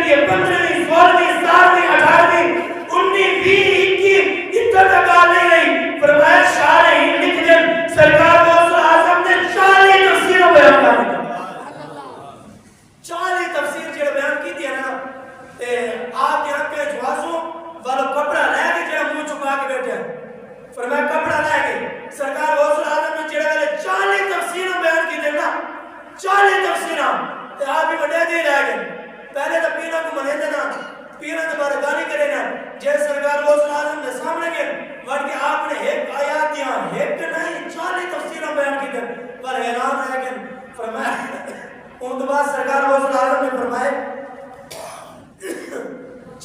کے 15ویں 16ویں 17ویں 18ویں 19 20 21 اتنا تک آ نہیں رہی. فرمایا شارع ہند لکھ دیں سرکار غوث اعظم نے 40 تفسیریں بیان کر دی. 40 تفسیر جڑے بیان کی تھی نا تے آپ یہاں کے جوازوں والا کپڑا لے کے جڑا منہ چھپا کے بیٹھے ہیں. فرمایا کپڑا لے کے سرکار غوث اعظم نے جڑے والے 40 تفسیریں بیان کی تھی نا 40 تفسیریں تے آپ بھی بڑے دے رہ گئے. پہلے تو پیروں کو منے دینا پیروں کے بارے گالی کرے نا جے سرکار غوث اعظم نے سامنے گئے ورڈ کے آپ نے ایک آیات دیا ایک نہیں 40 تفسیریں بیان کی تھی پر حیران رہ گئے. فرمایا ان کے بعد سرکار غوث اعظم نے فرمائے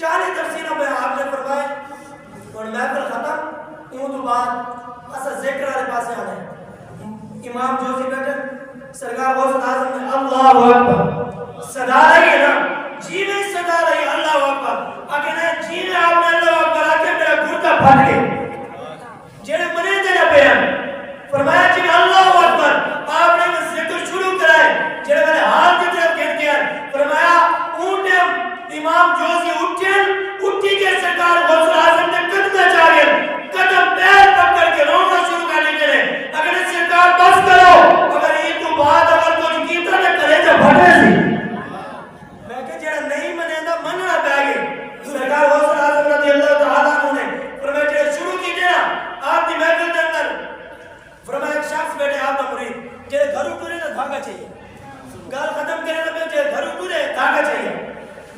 40 تفسیروں میں آپ نے فرمائے اور محفل ختم. ان کے بعد اصل ذکر والے پاسے آ گئے. امام جوزی بیٹھے سرکار غوث اعظم نے اللہ اکبر صدا رہی ہے نا جی میں صدا رہی ہے اللہ اکبر اگر جی میں آپ نے اللہ اکبر آ کے میرا گھرتا پھٹ گئے جڑے منے دینا بیان. فرمایا جی اللہ اکبر آپ نے ذکر شروع کرائے جڑے میرے ہاتھ کی طرف گر گیا. فرمایا اونٹے امام جوزی اٹھی کے سرکار غوث اعظم نے قدم چاہ گئے قدم پیر پکڑ کے رونا شروع کرنے کے لئے اگر سرکار بس کرو اگر یہ تو بات اگر کچھ کیتا نہ کرے تو بھٹے سی. میں کہ جڑا نہیں منے دا مننا پہ گئے سرکار غوث اعظم رضی اللہ تعالیٰ عنہ نے فرمایا جڑے شروع کی دینا آپ دی محفل کے اندر. فرمایا ایک شخص بیٹھے آپ کا مرید جڑے گھروں ٹورے نہ دھاگا چاہیے گال ختم کرنے لگے جڑے گھروں ٹورے دھاگا چاہیے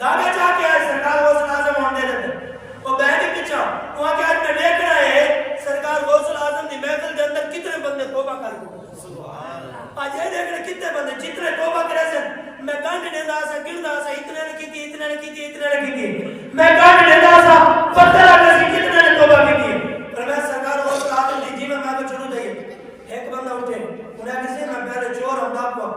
دھاگا چاہ کے آئے سرکار غوث اعظم ہم دے دیتے وہ بہنی پیچھا وہاں کے آج میں دیکھ رہا ہے سرکار غوث اعظم دی محفل کے اندر کتنے بندے توبہ کر گئے. آج یہ دیکھ رہے کتنے بندے جتنے توبہ کرے سے میں گانڈ دینا سا گرنا سا اتنے نے کی تھی اتنے نے کی تھی اتنے نے کی تھی میں گانڈ دینا سا پتھر آگے سے کتنے نے توبہ کی تھی. پر میں سرکار غوث اعظم دی جی میں کو چھوڑوں دائیے ایک بندہ اٹھے انہیں کسی میں پہلے چور ہم داپ کو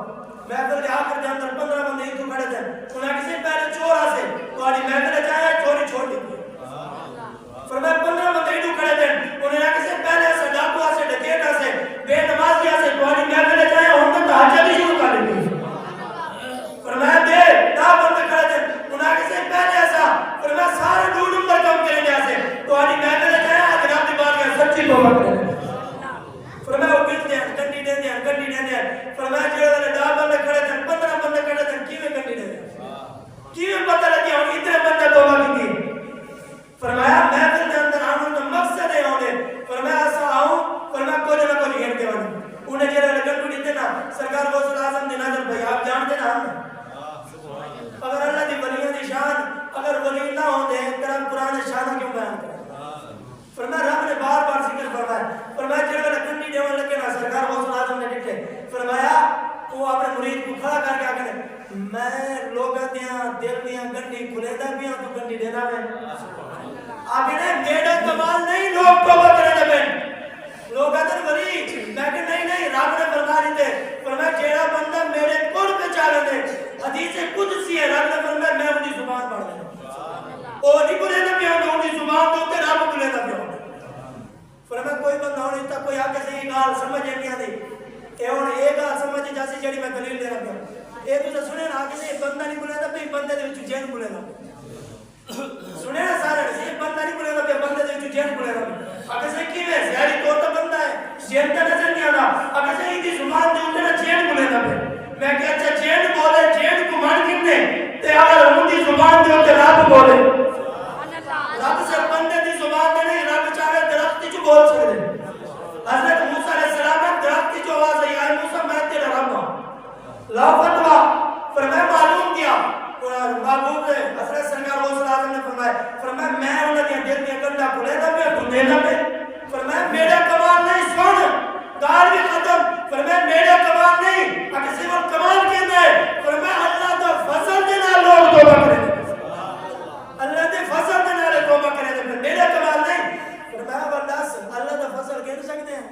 محفل کے آخر کے اندر 15 بندے ہی تو کھڑے تھے انہیں کسی پہلے چور آسے تو آنی محفل چاہے چوری چھوڑ دی. فرمایا 15 بندے ہی تو کھڑے تھے انہیں کسی پہلے آسے ڈاکو آسے ڈکیٹ آسے بے نمازی آسے تو آنی محفل چاہے ہم تو تحجد ہی شروع کر دی. فرمایا دے دا بندے کھڑے تھے انہیں کسی پہلے آسا فرمایا سارے دو نمبر کم کریں گے آسے تو آنی محفل چاہے آج رات دی بات گیا سچی توبہ کریں. فرمایا وہ گلتے ہیں گنڈی دے دیں فرمایا جڑے والے دا بندے کھڑے تھے 15 بندے کھڑے تھے کیویں گنڈی دے دیں کیویں پتہ لگی ہوں اتنے بندے توبہ کی تھی. فرمایا محفل کے اندر آنوں کا مقصد ہے ہونے فرمایا ایسا آؤں فرمایا کچھ نہ کچھ ہٹ کے ہونے انہیں جڑے والے گنڈی دے نا سرکار غوث اعظم دی نظر بھائی آپ جانتے نا ہم اگر اللہ دی ولیوں دی شان اگر ولی نہ ہوں دے کرم قرآن شانہ کیوں بیان کریں. فرمایا رب نے بار بار ذکر فرمایا جڑے والے گنڈی دیوان لگے نا سرکار غوث اعظم نے ڈٹھے فرمایا وہ اپنے مرید کو کھڑا کر کے آگے میں لوگاں دیاں دل دیاں گنڈی کھلے دا بھی ہوں تو گنڈی دینا میں آگے نے میرا کمال نہیں لوگ توبہ کرنے دے لوگ ادھر ولی میں کہ نہیں رب نے فرما دیتے فرمایا جیڑا بندہ میرے قرب پہ چاہ رہے حدیث قدسی ہے رب نے فرمایا میں ان کی زبان پڑھ دیں اور نہیں بولے نہ پیا ان کی زبان دے تے رب بولے نہ پیا. فرمایا کوئی بندہ ہونے تک کوئی آگے سے یہ گال سمجھ نہیں آتی اے ہن اے گال سمجھ جیسے جڑی میں دلیل دینا پیا اے تو سنے نا آگے سے بندہ نہیں بولے نہ پیا بندے دے وچ جین بولے نہ سنے نا سارے یہ بندہ نہیں بولے نہ پیا بندے دے وچ جین بولے نہ آگے سے کیویں سیاری تو بندہ ہے جین تے نظر نہیں آتا آگے سے یہ زبان دے اوتے نا جین بولے نہ پیا میں کہ اچھا جین بولے جین کو مان کتنے تے اگر ان دی زبان دے اوتے رب بولے رب سے بندے دی زبان دے نہیں رب چاہے درخت جو بول سکتے حضرت موسیٰ علیہ السلام نے درخت کی جو آواز ہے یا موسیٰ میں تیرا رب ہوں لا فتوہ فرمایا معلوم کیا محبوب نے حضرت سرکار غوث اعظم نے فرمایا میں انہوں نے دل میں گنڈا کھلے دا پہ تو دینا پہ فرمایا میرا کمال نہیں سن دار بھی ختم فرمایا میرا کمال نہیں اگر صرف کمال کے اندر فرمایا اللہ دا فضل دینا لوگ توبہ کریں اللہ دے فضل دینا لوگ توبہ کریں میرا کمال نہیں فرمایا واللہ اللہ دا فضل گر سکتے ہیں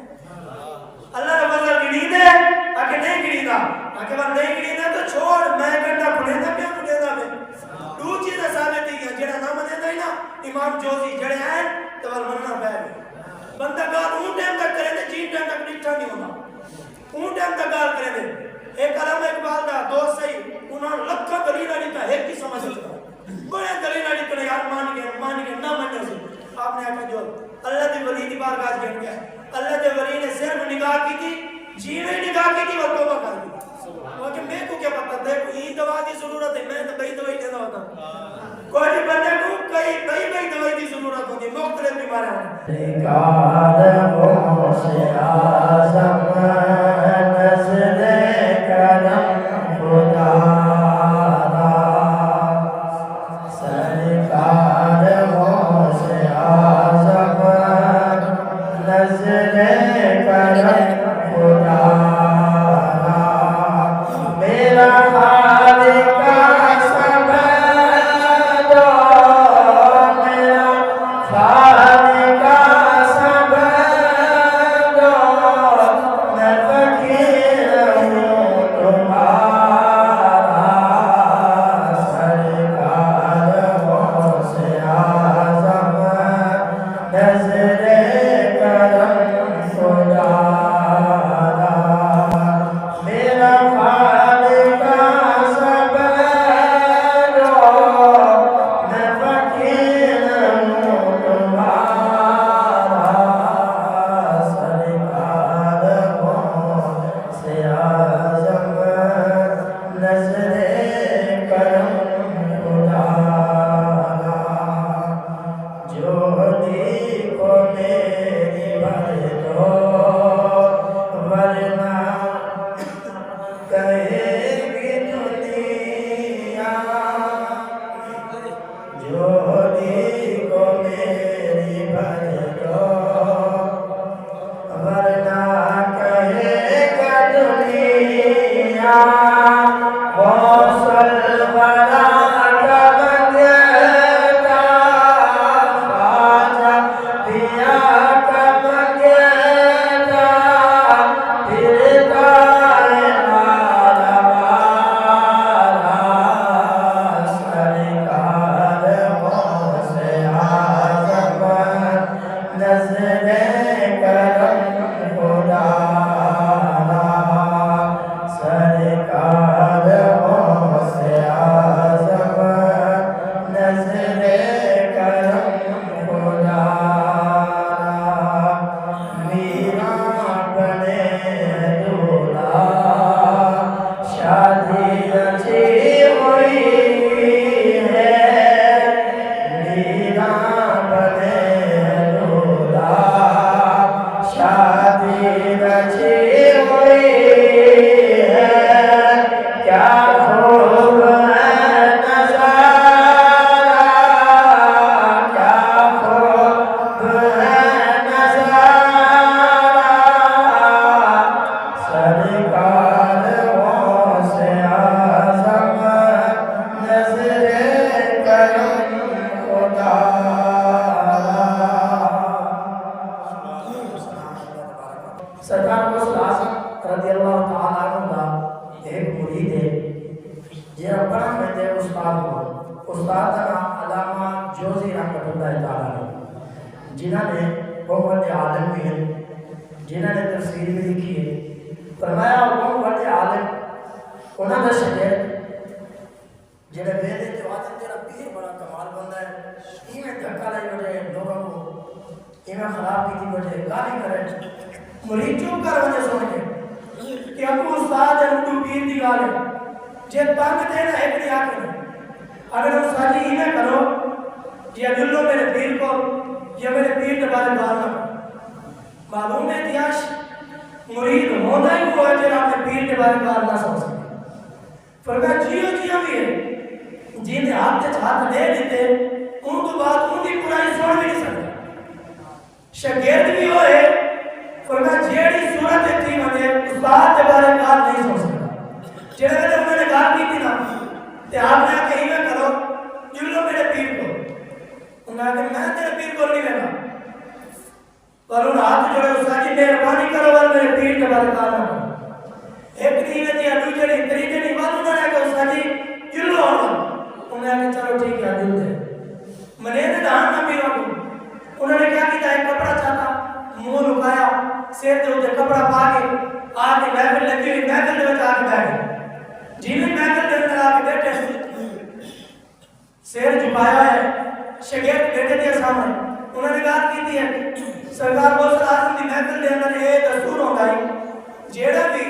اللہ دا فضل گری دے اگر نہیں گری دا اگر نہیں گری دا تو چھوڑ میں گنڈا کھلے دا پہ کھلے دا پہ دو چیزیں ثابت ہی ہیں جڑا نام دے نا امام جوزی جڑے ہیں تو وہ مننا پہ بندہ گال اون ٹائم تک کرے دے جین ٹائم تک نٹھا نہیں ہونا اون ٹائم تک گال کرے دے ایک علامہ اقبال دا دوست صحیح انہوں نے لکھا گلیلہ نہیں تھا ایک کی سمجھ ہوتا مان کے نہ مننے سے آپ نے آکھا جو اللہ دی ولی دی بارگاہ گن گیا اللہ دے ولی نے صرف نگاہ کی تھی جیویں نگاہ کی تھی وہ توبہ کر دی وہ کہ میں کو کیا پتہ تھا کوئی دوا دی ضرورت ہے میں تو بھائی دوائی دینا ہوتا کوئی بندے کو کئی دوائی دی ضرورت ہوتی مختلف بیماریاں ہیں کاروں سے اعظم نزل کرم خدا سرکاروں سے اعظم نزل کرم خدا میرا خالق سیر جھکایا ہے شگرد بیٹھے دے سامنے انہوں نے بات کی ہے سرکار غوث اعظم دی محفل دے اندر یہ دستور ہوتا ہے جیڑا بھی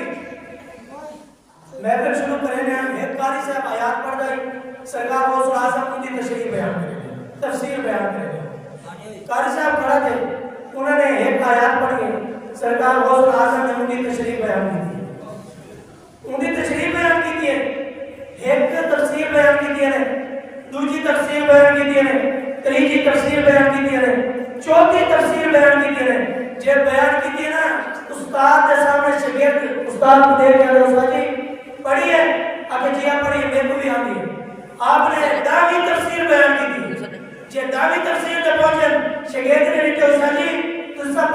محفل شروع کریں گے ہم ایک قاری صاحب آیات پڑھ دائی سرکار غوث اعظم ان کی تشریح بیان کریں گے تفسیر بیان کریں گے قاری صاحب کھڑا تھے انہوں نے ایک آیات پڑھ کے سرکار غوث اعظم نے ان کی تشریح بیان کی تھی ان کی تشریح بیان کی تھی ایک تفسیر بیان کی تھی دوسری تفسیر بیان کی تھی تیسری تفسیر بیان کی تھی چوتھی تفسیر بیان کی تھی جب بیان کی تھی نا استاد کے سامنے شاگرد استاد کو دیکھ کے استاد جی پڑھی ہے اگر جی آپ پڑھی ہے میرے کو بھی آتی ہے آپ نے دعوی تفسیر بیان کی تھی جب دعوی تفسیر جب پہنچے شاگرد نے کہا استاد جی تو سب